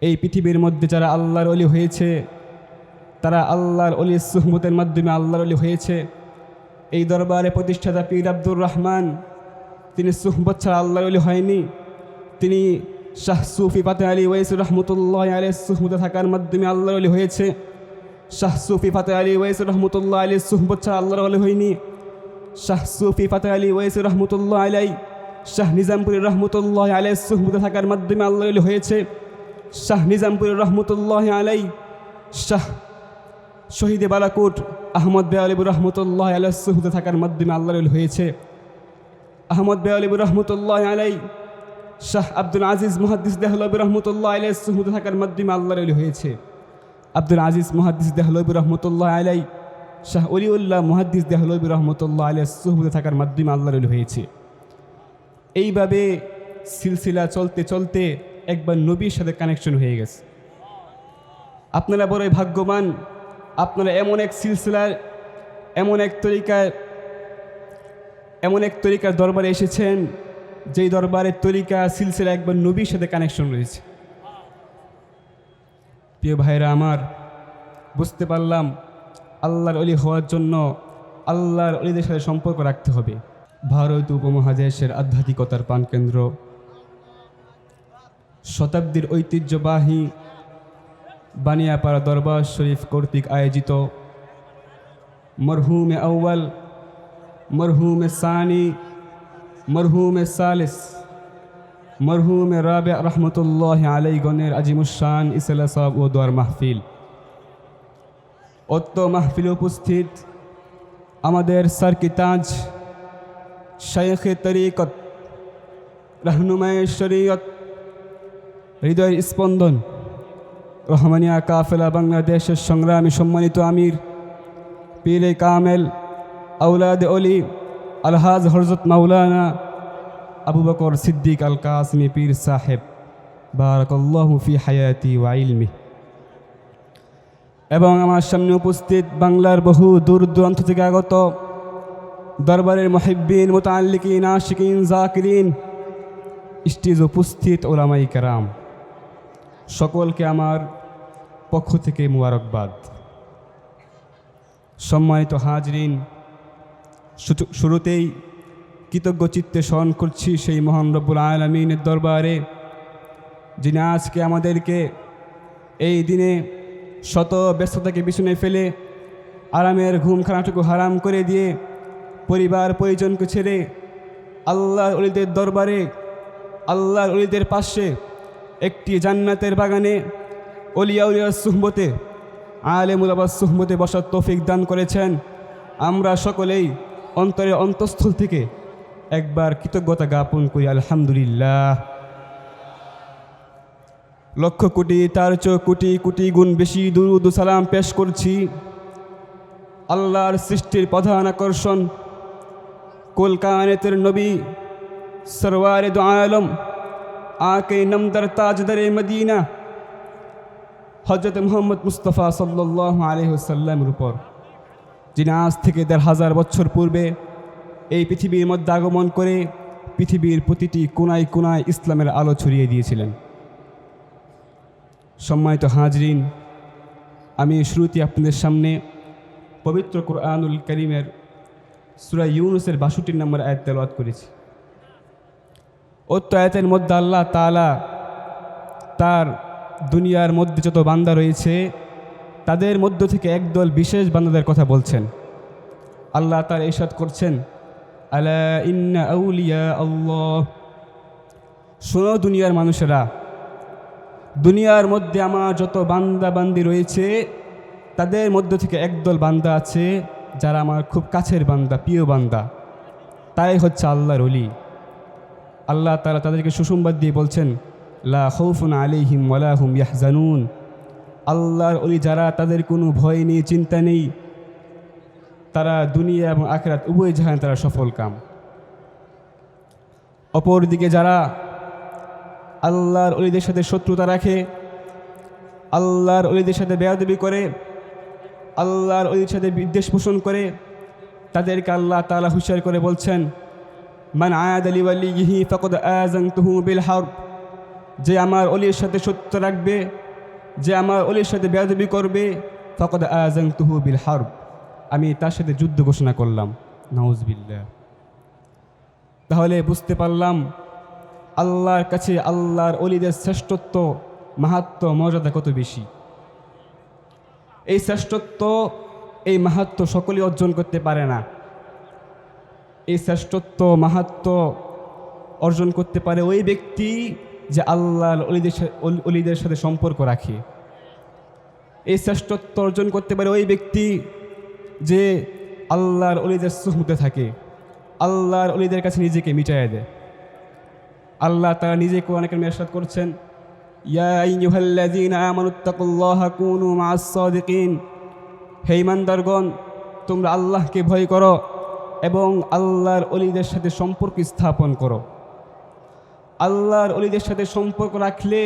এই পৃথিবীর মধ্যে যারা আল্লাহর ওলি হয়েছে তারা আল্লাহর ওলির সুহবতের মাধ্যমে আল্লাহর ওলি হয়েছে। এই দরবারে প্রতিষ্ঠাতা পীর আব্দুর রহমান, তিনি সুহবত ছাড়া আল্লাহর ওলি হয়নি। তিনি শাহ সুফি ফাতেহ আলী ওয়াইসি রহমতুল্লাহ আলাইহির সুহবতে থাকার মাধ্যমে আল্লাহর ওলি হয়েছে। শাহ সুফি ফাতেহ আলী ওয়াইসি রহমতুল্লাহ আলাইহির সুহবত ছাড়া আল্লাহর ওলি হয়নি। শাহ সুফি ফাতেহ আলী ওয়াইসি রহমতুল্লাহ আলাই শাহ নিজামপুরের রহমতুল্লাহ আলাইহির সুহবতে থাকার মাধ্যমে আল্লাহর ওলি হয়েছে। শাহ নিজামপুরের রহমতুল্লাহ আলাই শাহ শহীদে বালাকোট আহমদ বেয়ালিবুর রহমতুল্লাহ আলাইহির সুহবতে থাকার মাধ্যমে আল্লাহর ওলি হয়েছে। আহমদ বেয়ালিবুর রহমতুল্লাহ আলাই শাহ আব্দুল আজিজ মুহাদ্দিস দেহলভী রহমতুল্লাহ আলাইহির সুহবতে থাকার মাধ্যমে আল্লাহর ওলি হয়েছে। আব্দুল আজিজ মুহাদ্দিস দেহলভী রহমতুল্লাহ আলাই শাহ অলিউল্লাহ মুহাদ্দিস দেহলভী রহমতুল্লাহ আলাইহির সুহবতে থাকার মাধ্যমে আল্লাহর ওলি হয়েছে। এইভাবে সিলসিলা চলতে চলতে একবার নবীর সাথে কানেকশন হয়ে গেছে। আপনারা বড়ই ভাগ্যবান, আপনারা এমন এক সিলসিলার এমন এক তরিকার দরবারে এসেছেন যেই দরবারের তরিকা সিলসিলা একবার নবীর সাথে কানেকশন রয়েছে। প্রিয় ভাইরা আমার, বুঝতে পারলাম আল্লাহর ওলি হওয়ার জন্য আল্লাহর ওলিদের সাথে সম্পর্ক রাখতে হবে। ভারত উপমহাদেশের আধ্যাত্মিকতার প্রাণকেন্দ্র, শতাব্দীর ঐতিহ্যবাহী বানিয়াপাড়া দরবার শরীফ কর্তৃক আয়োজিত মরহুমে আউয়াল, মরহুমে সানি, মরহুমে সালিস, মরহুমে রাবে রহমতুল্লাহ আলাইগণের আজিমুশান ইসলাসাব ও দোয়ার মাহফিল। অত্য মাহফিলে উপস্থিত আমাদের সারকিতাজ শাইখে তরিকত, রহনুমায়ে শরীয়ত, হৃদয়ের স্পন্দন, রহমানিয়া কাফেলা বাংলাদেশের সংগ্রামী সম্মানিত আমির পীরে কামেল আউলাদে অলি আলহাজ হযরত মাওলানা আবু বকর সিদ্দিক আল কাসমি পীর সাহেব বারাকাল্লাহু ফি হায়াতি ওয়া ইলমি, এবং আমার সামনে উপস্থিত বাংলার বহু দূর দূরান্ত থেকে আগত দরবারের মুহিব্বিন, মুতাআল্লিকিন, আশিকিন, জাকিরিন, স্টেজ উপস্থিত ওলামায়ে কেরাম, সকলকে আমার পক্ষ থেকে মুবারকবাদ। সম্মানিত হাজরিন, শুরুতেই কৃতজ্ঞ চিত্তে স্মরণ করছি সেই মহান রব্বুল আলামিনের দরবারে, যিনি আজকে আমাদেরকে এই দিনে শত ব্যস্ততাকে পিছনে ফেলে আরামের ঘুম খানাটুকু হারাম করে দিয়ে পরিবার পরিজনকে ছেড়ে আল্লাহর ওলিদের দরবারে, আল্লাহর ওলিদের পাশে একটি জান্নাতের বাগানে অলিয়া উলিয়ার সুহবতে, আলেম উলামার সুহবতে বসার তৌফিক দান করেছেন। আমরা সকলেই অন্তরের অন্তঃস্থল থেকে একবার কৃতজ্ঞতা জ্ঞাপন করি, আলহামদুলিল্লাহ। লক্ষ কোটি, তার চেয়ে কোটি কোটি গুণ বেশি দুরূদ ও সালাম পেশ করছি আল্লাহর সৃষ্টির প্রধান আকর্ষণ, কুল কায়নাতের নবী সরওয়ারে দু আলম, আকে নামদার তাজদারে মদিনা হযরত মুহাম্মদ মুস্তাফা সাল্লাল্লাহু আলাইহি ওয়াসাল্লামের উপর, যিনি আজ থেকে ১,৫০০ বছর পূর্বে এই পৃথিবীর মধ্যে আগমন করে পৃথিবীর প্রতিটি কোনায় কোনায় ইসলামের আলো ছড়িয়ে দিয়েছিলেন। সম্মানিত হাজরিন, আমি শুরুতে আপনাদের সামনে পবিত্র কুরআনুল কারীমের সূরা ইউনূসের ৬২ নম্বর আয়াত তেলাওয়াত করেছি। উক্ত আয়াতের মধ্যে আল্লাহ তাআলা তার দুনিয়ার মধ্যে যত বান্দা রয়েছে তাদের মধ্য থেকে একদল বিশেষ বান্দাদের কথা বলছেন। আল্লাহ তাআলা ইরশাদ করছেন, আলা ইন্না আউলিয়া আল্লাহ, শোনো দুনিয়ার মানুষেরা, দুনিয়ার মধ্যে আমার যত বান্দা বান্দি রয়েছে তাদের মধ্য থেকে একদল বান্দা আছে যারা আমার খুব কাছের বান্দা, প্রিয় বান্দা, তাই হচ্ছে আল্লাহর ওলি। আল্লাহ তাআলা তাদেরকে সুসংবাদ দিয়ে বলছেন, লা খাউফুন আলাইহিম ওয়ালা হুম ইয়াহজানুন, আল্লাহর ওলি যারা, তাদের কোনো ভয় নেই, চিন্তা নেই, তারা দুনিয়া এবং আখিরাত উভয় জাহানে তারা সফল কাম। অপরদিকে যারা আল্লাহর ওলিদের সাথে শত্রুতা রাখে, আল্লাহর ওলিদের সাথে বেয়াদবি করে, আল্লাহর ওলিদের সাথে বিদ্বেষ পোষণ করে, তাদেরকে আল্লাহ তাআলা হুঁশিয়ার করে বলছেন, মান আয়াদা লি ওয়ালিয়িহি ফাকাদ আযানতুহু বিল হারব, যে আমার অলির সাথে সত্য রাখবে, যে আমার অলির সাথে বেয়াদবি করবে, ফাকাদ আযানতুহু বিল হারব, আমি তার সাথে যুদ্ধ ঘোষণা করলাম। নাউযুবিল্লাহ। তাহলে বুঝতে পারলাম আল্লাহর কাছে আল্লাহর অলিদের শ্রেষ্ঠত্ব, মাহাত্ম্য, মর্যাদা কত বেশি। এই শ্রেষ্ঠত্ব, এই মাহাত্ম্য সকলেই অর্জন করতে পারে না। এই শ্রেষ্ঠত্ব, মাহাত্ম্য অর্জন করতে পারে ওই ব্যক্তি যে আল্লাহর অলিদের সাথে সম্পর্ক রাখে। এই শ্রেষ্ঠত্ব অর্জন করতে পারে ওই ব্যক্তি যে আল্লাহর অলিদের সুহবতে থাকে, আল্লাহর অলিদের কাছে নিজেকে মিটাইয়া দেয়। আল্লাহ তারা নিজে কোরআনে কারিমে ইরশাদ করছেন, ইয়া আইয়ুহাল্লাযীনা আমানুত্তাকুল্লাহা কুনু মা'আস সাদিকিন, হে ঈমানদারগণ, তোমরা আল্লাহকে ভয় করো এবং আল্লাহর অলিদের সাথে সম্পর্ক স্থাপন করো। আল্লাহর অলিদের সাথে সম্পর্ক রাখলে,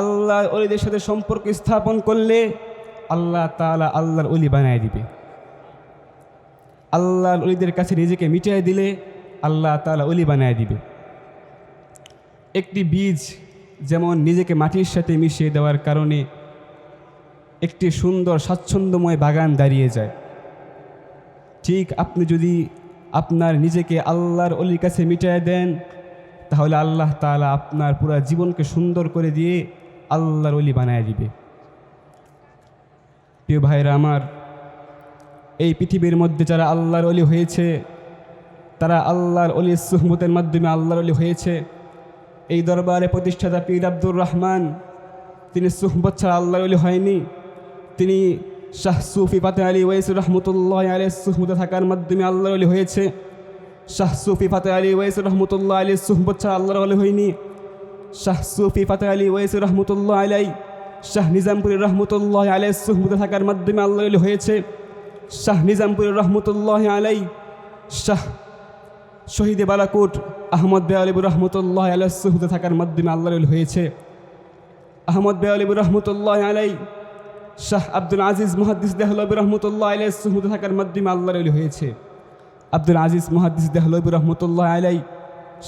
আল্লাহর অলিদের সাথে সম্পর্ক স্থাপন করলে আল্লাহ তাআলা আল্লাহর অলি বানায় দিবে। আল্লাহর অলিদের কাছে নিজেকে মিটিয়ে দিলে আল্লাহ তাআলা অলি বানায় দিবে। একটি বীজ যেমন নিজেকে মাটির সাথে মিশিয়ে দেওয়ার কারণে একটি সুন্দর স্বাচ্ছন্দ্যময় বাগান দাঁড়িয়ে যায়, ঠিক আপনি যদি আপনার নিজেকে আল্লাহর অলির কাছে মিটিয়ে দেন, তাহলে আল্লাহ তাআলা আপনার পুরো জীবনকে সুন্দর করে দিয়ে আল্লাহর অলি বানায় দিবে। প্রিয় ভাইরা আমার, এই পৃথিবীর মধ্যে যারা আল্লাহর অলি হয়েছে, তারা আল্লাহর অলির সুহবতের মাধ্যমে আল্লাহর অলি হয়েছে। এই দরবারে প্রতিষ্ঠাতা পীর আব্দুর রহমান, তিনি সুহবত ছাড়া আল্লাহর অলি হয়নি। তিনি শাহ সুফি ফাতেহ আলী ওয়াইসি রহমতুল্লাহ আলাইহির সুহবতে থাকার মাধ্যমে আল্লাহর অলি হয়েছে। শাহ সুফি ফাতেহ আলী ওয়াইসি রহমতুল্লাহ আলাইহির সুহবত ছাড়া আল্লাহর অলি হয়নি। শাহ সুফি ফাতেহ আলী ওয়াইসি রহমতুল্লাহ আলাই শাহ নিজামপুরের রহমতুল্লাহ আলাইহির সুহবতে থাকার মাধ্যমে আল্লাহর অলি হয়েছে। শাহ নিজামপুরের রহমতুল্লাহ আলাই শাহ শহীদে বালাকোট আহমদ বেয়ালিবুর রহমতুল্লাহ আলাইহির সুহবতে থাকার মাধ্যমে আল্লাহর অলি হয়েছে। আহমদ বেয়ালিবুর রহমতুল্লাহ আলাই শাহ আব্দুল আজিজ মুহাদ্দিস দেহলভী রহমতুল্লাহ আলাইহির সুহবতে থাকার মাধ্যমে আল্লাহর অলি হয়েছে। আব্দুল আজিজ মুহাদ্দিস দেহলভী রহমতুল্লাহ আলাই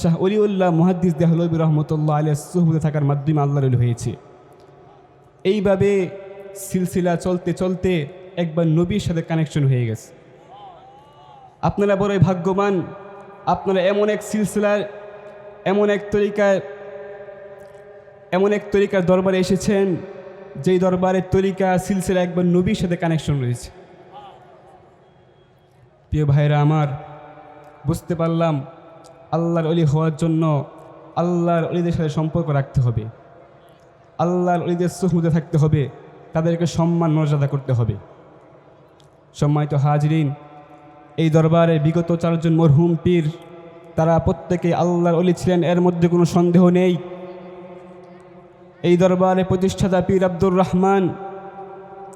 শাহ অলিউল্লাহ মুহাদ্দিস দেহলভী রহমতুল্লাহ আলাইহির সুহবতে থাকার মাধ্যমে আল্লাহর অলি হয়েছে। এইভাবে সিলসিলা চলতে চলতে একবার নবীর সাথে কানেকশন হয়ে গেছে। আপনারা বড়ই ভাগ্যবান, আপনারা এমন এক সিলসিলার, এমন এক তরিকার দরবারে এসেছেন, যেই দরবারের তরিকা সিলসিলা একবার নবীর সাথে কানেকশন রয়েছে। প্রিয় ভাইরা আমার, বুঝতে পারলাম আল্লাহর অলি হওয়ার জন্য আল্লাহর অলিদের সাথে সম্পর্ক রাখতে হবে, আল্লাহর অলিদের সুহবতে থাকতে হবে, তাদেরকে সম্মান মর্যাদা করতে হবে। সম্মানিত হাজরিন, এই দরবারে বিগত 4 জন মরহুম পীর, তারা প্রত্যেকে আল্লাহর অলি ছিলেন, এর মধ্যে কোনো সন্দেহ নেই। এই দরবারে প্রতিষ্ঠাতা পীর আব্দুর রহমান,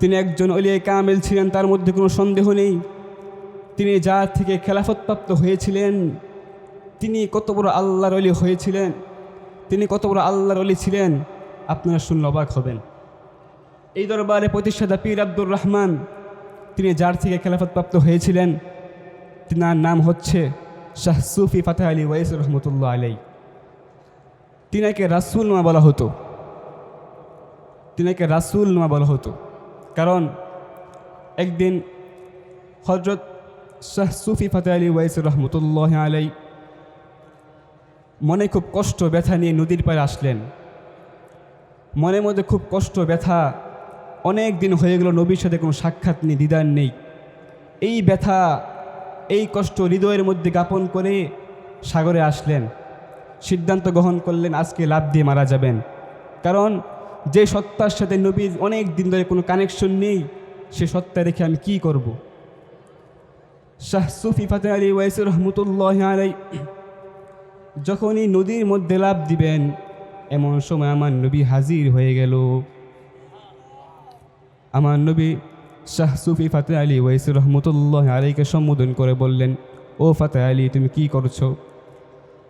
তিনি একজন অলিয়ে কামেল ছিলেন, তার মধ্যে কোনো সন্দেহ নেই। তিনি যার থেকে খেলাফতপ্রাপ্ত হয়েছিলেন, তিনি কত বড় আল্লাহর অলি হয়েছিলেন, তিনি কত বড় আল্লাহর অলি ছিলেন, আপনারা শুনলে অবাক হবেন। এই দরবারে প্রতিষ্ঠাতা পীর আব্দুর রহমান, তিনি যার থেকে খেলাফতপ্রাপ্ত হয়েছিলেন, তিনার নাম হচ্ছে শাহ সুফি ফাতেহ আলী ওয়াইসি রহমতুল্লাহ আলাই। তিনাকে রাসূল নামা বলা হতো, তিনাকে রাসূল নামা বলা হতো, কারণ একদিন হযরত শাহ সুফি ফাতেহ আলী ওয়াইসি রহমতুল্লাহ আলাই মনে খুব কষ্ট ব্যথা নিয়ে নদীর পাড়ে আসলেন। মনের মধ্যে খুব কষ্ট ব্যথা, অনেক দিন হয়ে গেল নবীর সাথে কোনো সাক্ষাৎ নেই, দিদার নেই। এই ব্যথা, এই কষ্ট হৃদয়ের মধ্যে জ্ঞাপন করে সাগরে আসলেন। সিদ্ধান্ত গ্রহণ করলেন আজকে লাফ দিয়ে মারা যাবেন, কারণ যে সত্তার সাথে নবীর অনেক দিন ধরে কোনো কানেকশন নেই, সে সত্তা রেখে আমি কি করব। শাহ সুফি ফাতেহ আলী ওয়াইসি রহমতুল্লাহ আলাই যখনই নদীর মধ্যে লাফ দিবেন, এমন সময় আমার নবী হাজির হয়ে গেল। আমার নবী শাহ সুফি ফাতেহ আলী ওয়াইসি রহমতুল্লাহ আলাইকে সম্বোধন করে বললেন, ও ফাতেহ আলী, তুমি কি করছো?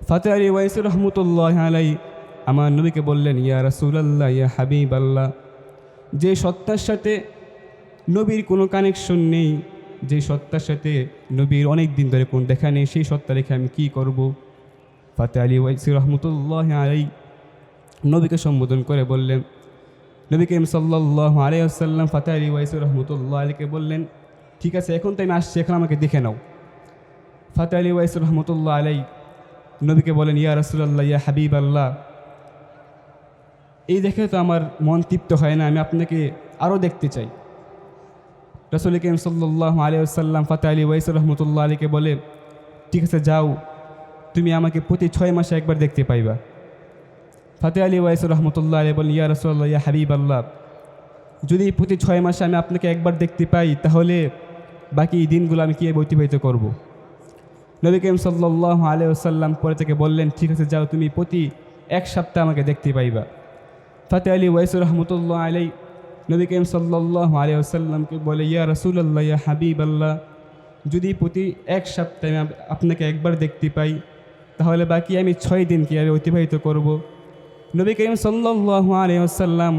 ফাতেহ আলী ওয়াইসি রহমতুল্লাহ আলাই আমার নবীকে বললেন, ইয়া রাসূলুল্লাহ, ইয়া হাবিব আল্লাহ, যে সত্তার সাথে নবীর কোনো কানেকশন নেই, যে সত্তার সাথে নবীর অনেক দিন ধরে কোনো দেখা নেই, সেই সত্তা রেখে আমি কি করব? ফাতেহ আলী ওয়াইসি রহমতুল্লাহ আলাই নবীকে সম্বোধন করে বললেন, নবী করিম সাল্লাল্লাহু আলাইহি ওয়াসাল্লাম ফাতেহ আলী ওয়াইসি রহমতুল্লাহ আলীকে বললেন, ঠিক আছে, এখন তো আমি আসছি, এখন আমাকে দেখে নাও। ফাতেহ আলী ওয়াইসি রহমতুল্লাহ আলাই নবীকে বলেন, ইয়া রাসূলুল্লাহ, ইয়া হাবিব আল্লাহ, এই দেখে তো আমার মন তৃপ্ত হয় না, আমি আপনাকে আরও দেখতে চাই। রাসূল করিম সাল্লাল্লাহু আলাইহি ওয়াসাল্লাম ফাতেহ আলী ওয়াইসি রহমতুল্লাহ আলীকে বলে, ঠিক আছে, যাও, তুমি আমাকে প্রতি 6 মাসে একবার দেখতে পাইবা। ফাতেহ আলী ওয়াইসি রহমতুল্লাহ আলী বলেন, ইয়া রাসূলুল্লাহ, ইয়া হাবিব আল্লাহ, যদি প্রতি 6 মাসে আমি আপনাকে একবার দেখতে পাই, তাহলে বাকি দিনগুলো আমি কীভাবে অতিবাহিত করব। নবী করিম সাল্লাল্লাহু আলাইহি ওয়াসাল্লাম পরে থেকে বললেন, ঠিক আছে, যাও, তুমি প্রতি 1 সপ্তাহ আমাকে দেখতে পাইবা। ফাতেহ আলী ওয়াইসি রহমতুল্লাহ আলাই নবী করিম সাল্লাল্লাহু আলাইহি ওয়াসাল্লামকে বলে, ইয়া রাসূলুল্লাহ, ইয়া হাবিব আল্লাহ, যদি প্রতি 1 সপ্তাহে আমি আপনাকে একবার দেখতে পাই, তাহলে বাকি আমি 6 দিন কীভাবে অতিবাহিত করব। নবী করিম সাল্লাল্লাহু আলাইহি ওয়াসাল্লাম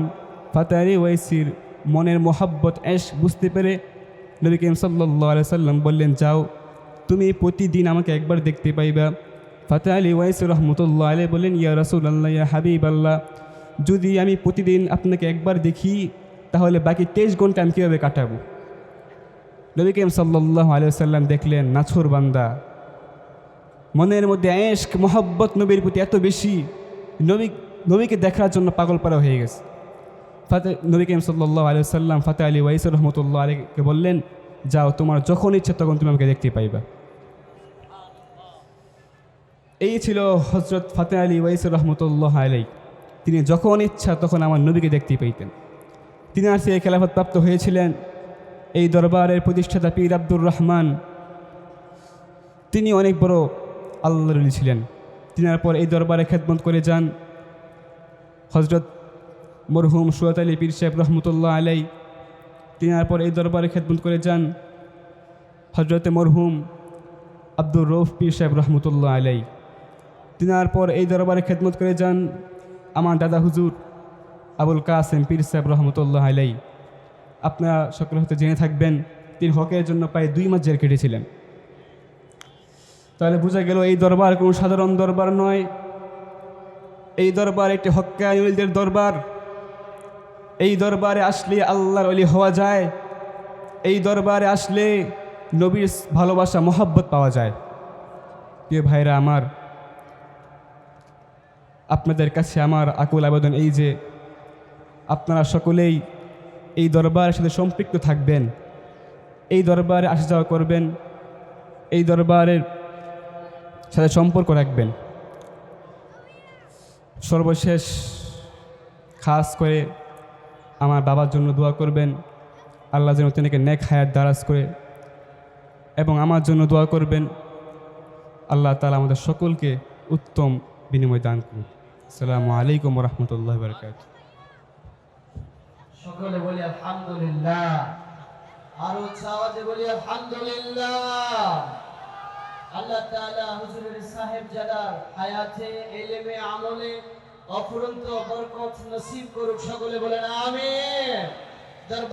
ফাতেহ আলী ওয়াইসির মনের মোহাব্বত ইশক বুঝতে পেরে নবী করিম সাল্লাল্লাহু আলাইহি ওয়াসাল্লাম বললেন, যাও, তুমি প্রতিদিন আমাকে একবার দেখতে পাইবা। ফাতেহ আলী ওয়াইসি রহমতুল্লাহ আলাইহি বললেন, ইয়া রাসূলুল্লাহ, ইয়া হাবিব আল্লাহ, যদি আমি প্রতিদিন আপনাকে একবার দেখি, তাহলে বাকি 23 ঘন্টা আমি কীভাবে কাটাবো। নবী করিম সাল্লাল্লাহু আলাইহি ওয়াসাল্লাম দেখলেন, নাছর বান্দা, মনের মধ্যে ইশক মোহাব্বত নবীর প্রতি এত বেশি, নবীকে দেখার জন্য পাগল পারা হয়ে গেছে। নবী করিম সাল্লাল্লাহু আলাইহি ওয়াসাল্লাম ফাতেহ আলী ওয়াইসি রহমতুল্লাহ আলাইহিকে বললেন, যাও, তোমার যখন ইচ্ছা তখন তুমি আমাকে দেখতে পাইবা। এই ছিল হযরত ফাতেহ আলী ওয়াইসি রহমতুল্লাহ আলাইহি। তিনি যখন ইচ্ছা তখন আমার নবীকে দেখতে পাইতেন। তিনি আর সে খেলাফত প্রাপ্ত হয়েছিলেন। এই দরবারের প্রতিষ্ঠাতা পীর আব্দুর রহমান, তিনি অনেক বড় আল্লাহর ওলি ছিলেন। তিনার পর এই দরবারে খেদমত করে যান হযরত মরহুম সুয়াত আলী পীর সাহেব রহমতুল্লাহ আলাইহি। তিনার পর এই দরবারে খেদমত করে যান হযরতে মরহুম আব্দুর রউফ পীর সাহেব রহমতুল্লাহ আলাইহি। তিনার পর এই দরবারে খেদমত করে যান আমার দাদা হুজুর আবুল কাসেম পীর সাহেব রহমতুল্লাহ আলাইহি। আপনারা সকলে হয়তো জেনে থাকবেন, তিনি হকের জন্য প্রায় 2 মাস জেল কেটেছিলেন। তাহলে বোঝা গেল এই দরবার কোনো সাধারণ দরবার নয়। এই দরবার একটি হক্কানি ওলিদের দরবার। এই দরবারে আসলে আল্লাহর ওলি হওয়া যায়। এই দরবারে আসলে নবীর ভালোবাসা মোহাব্বত পাওয়া যায়। প্রিয় ভাইরা আমার, আপনাদের কাছে আমার আকুল আবেদন এই যে আপনারা সকলেই এই দরবারের সাথে সম্পৃক্ত থাকবেন, এই দরবারে আসা যাওয়া করবেন, এই দরবারের সাথে সম্পর্ক রাখবেন। সর্বশেষ খাস করে আমার বাবার জন্য দোয়া করবেন, আল্লাহ যেন তিনাকে নেক হায়াত দারাজ করে, এবং আমার জন্য দোয়া করবেন, আল্লাহ তাআলা আমাদের সকলকে উত্তম বিনিময় দান করুন। আসসালামু আলাইকুম ওয়া রাহমাতুল্লাহি ওয়া বারাকাতুহু। সকলে বলি আলহামদুলিল্লাহ, আর উচ্চ আওয়াজে বলি আলহামদুলিল্লাহ। আল্লাহ তাআলা হুজুরের সাহেবজাদার হায়াতে, ইলমে, আমলে অফুরন্ত বরকত নসিব করুক। সকলে বলেন আমিন।